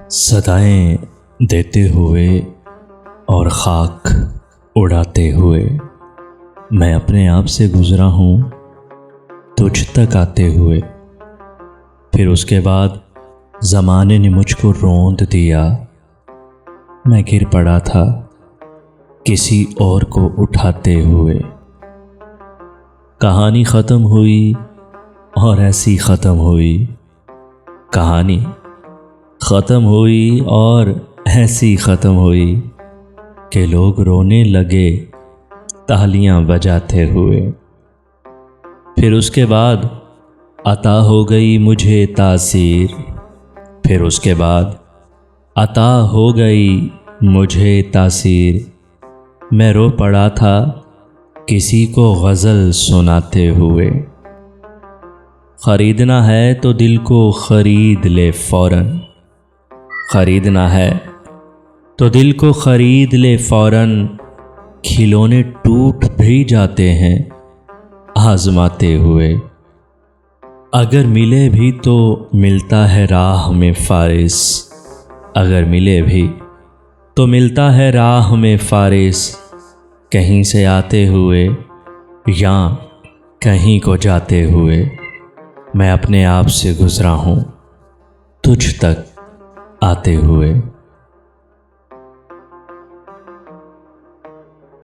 صدائیں دیتے ہوئے اور خاک اڑاتے ہوئے میں اپنے آپ سے گزرا ہوں تجھ تک آتے ہوئے۔ پھر اس کے بعد زمانے نے مجھ کو روند دیا، میں گر پڑا تھا کسی اور کو اٹھاتے ہوئے۔ کہانی ختم ہوئی اور ایسی ختم ہوئی، کہانی ختم ہوئی اور ایسی ختم ہوئی کہ لوگ رونے لگے تالیاں بجاتے ہوئے۔ پھر اس کے بعد عطا ہو گئی مجھے تاثیر، پھر اس کے بعد عطا ہو گئی مجھے تاثیر۔ میں رو پڑا تھا کسی کو غزل سناتے ہوئے۔ خریدنا ہے تو دل کو خرید لے فوراً، خریدنا ہے تو دل کو خرید لے فوراً۔ کھلونے ٹوٹ بھی جاتے ہیں آزماتے ہوئے۔ اگر ملے بھی تو ملتا ہے راہ میں فارس، اگر ملے بھی تو ملتا ہے راہ میں فارس۔ کہیں سے آتے ہوئے یا کہیں کو جاتے ہوئے میں اپنے آپ سے گزرا ہوں تجھ تک آتے ہوئے۔